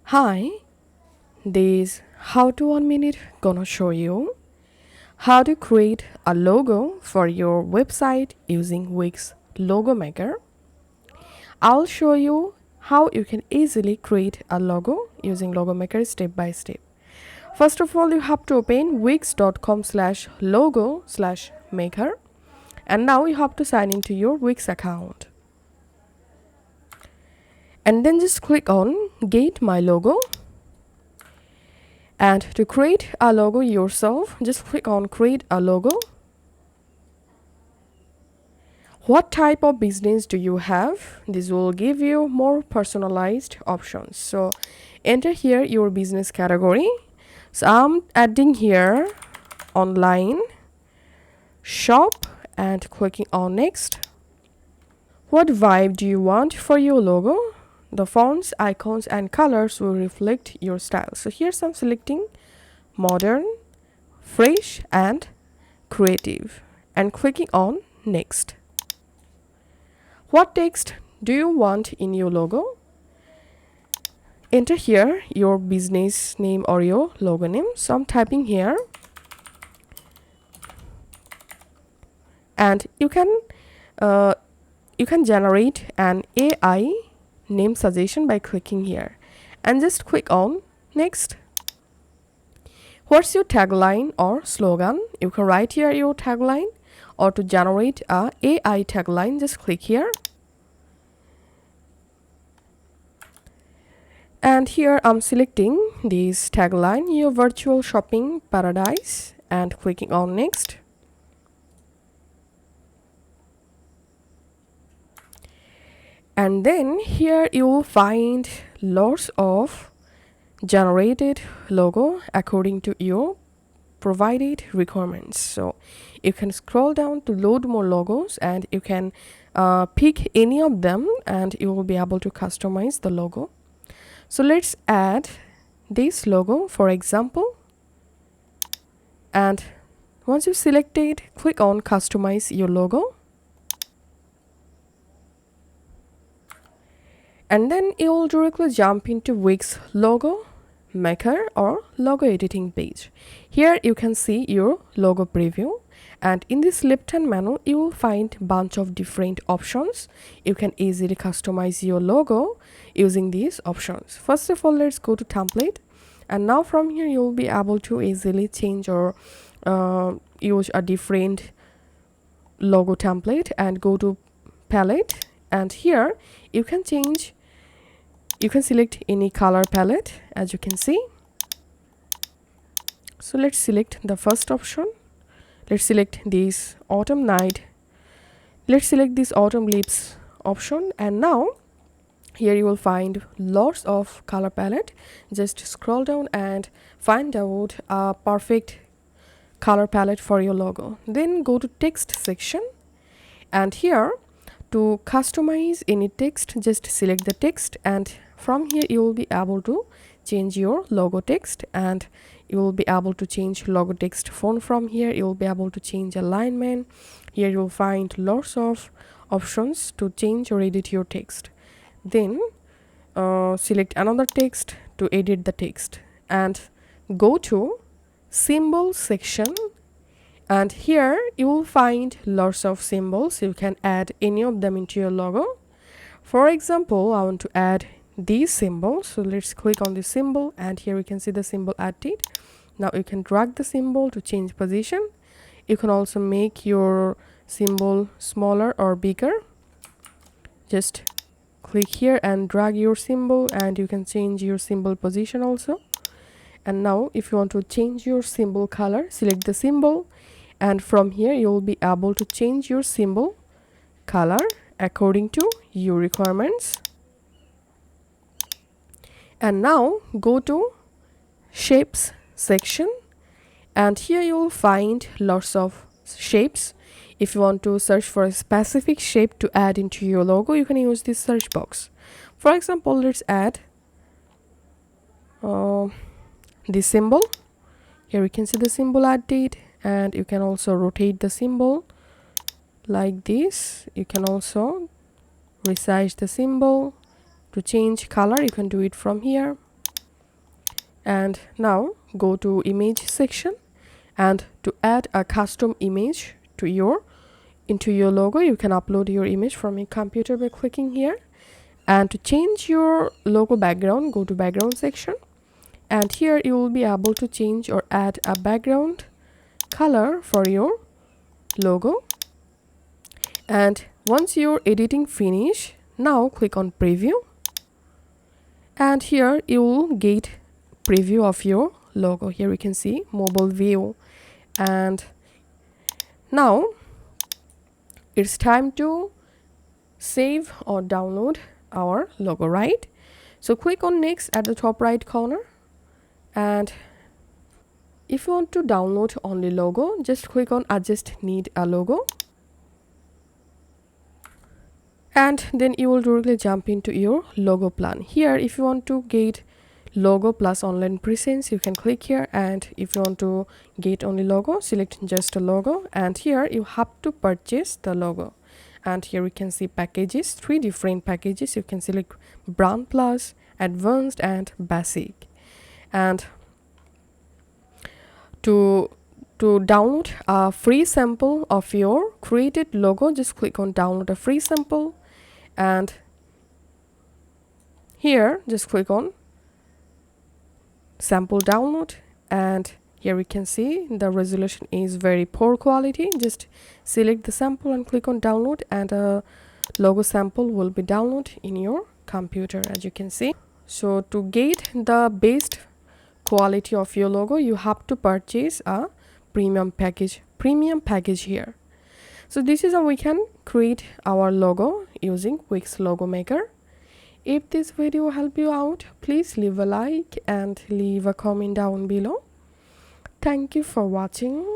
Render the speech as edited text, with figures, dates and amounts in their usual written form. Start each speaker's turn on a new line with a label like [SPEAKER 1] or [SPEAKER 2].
[SPEAKER 1] Hi, this how to 1 minute gonna show you how to create a logo for your website using Wix Logo Maker. I'll show you how you can easily create a logo using Logo Maker step by step. First of all, you have to open wix.com/logo/maker, and now you have to sign into your Wix account. And then just click on Get My Logo. And to create a logo yourself, just click on Create a Logo. What type of business do you have? This will give you more personalized options. So enter here your business category. So I'm adding here online shop and clicking on next. What vibe do you want for your logo? The fonts, icons and colors will reflect your style. So here's I'm selecting modern, fresh and creative and clicking on next. What text do you want in your logo? Enter here your business name or your logo name. So I'm typing here, and you can generate an AI name suggestion by clicking here and just click on next. What's your tagline or slogan? You can write here your tagline, or to generate a AI tagline, just click here. And here I'm selecting this tagline, your virtual shopping paradise, and clicking on next. And then here you will find lots of generated logo according to your provided requirements. So you can scroll down to load more logos, and you can pick any of them and you will be able to customize the logo. So let's add this logo for example, and once you select it, click on customize your logo. And then you will directly jump into Wix Logo Maker or logo editing page. Here you can see your logo preview, and in this left hand menu you will find bunch of different options. You can easily customize your logo using these options. First of all, let's go to template, and now from here you will be able to easily change or use a different logo template, and go to palette, and here you can select any color palette, as you can see. So let's select the first option. Let's select this autumn night. Let's select this autumn leaves option, and now here you will find lots of color palette. Just scroll down and find out a perfect color palette for your logo. Then go to text section, and here to customize any text, just select the text, and from here you will be able to change your logo text, and you will be able to change logo text font. From here you will be able to change alignment. Here you will find lots of options to change or edit your text. Then select another text to edit the text, and go to symbol section, and here you will find lots of symbols. You can add any of them into your logo. For example, I want to add these symbols, so let's click on this symbol, and here we can see the symbol added. Now you can drag the symbol to change position. You can also make your symbol smaller or bigger. Just click here and drag your symbol, and you can change your symbol position also. And now if you want to change your symbol color, select the symbol, and from here you will be able to change your symbol color according to your requirements. And now go to shapes section, and here you will find lots of shapes. If you want to search for a specific shape to add into your logo, you can use this search box. For example, let's add this symbol. Here we can see the symbol added, and you can also rotate the symbol like this. You can also resize the symbol. To change color, you can do it from here. And now go to image section, and to add a custom image to into your logo, you can upload your image from your computer by clicking here. And to change your logo background, go to background section, and here you will be able to change or add a background color for your logo. And once your editing finish, now click on preview, and here you will get preview of your logo. Here we can see mobile view. And now it's time to save or download our logo, right? So click on next at the top right corner, and if you want to download only logo, just click on I just need a logo, and then you will directly jump into your logo plan. Here if you want to get logo plus online presence, you can click here, and if you want to get only logo, select just a logo, and here you have to purchase the logo. And here we can see packages, 3 different packages. You can select brand plus, advanced, and basic. And to download a free sample of your created logo, just click on download a free sample, and here just click on sample download, and here we can see the resolution is very poor quality. Just select the sample and click on download, and a logo sample will be downloaded in your computer, as you can see. So to get the best quality of your logo, you have to purchase a premium package here. So this is how we can create our logo using Wix Logo Maker. If this video helped you out, please leave a like and leave a comment down below. Thank you for watching.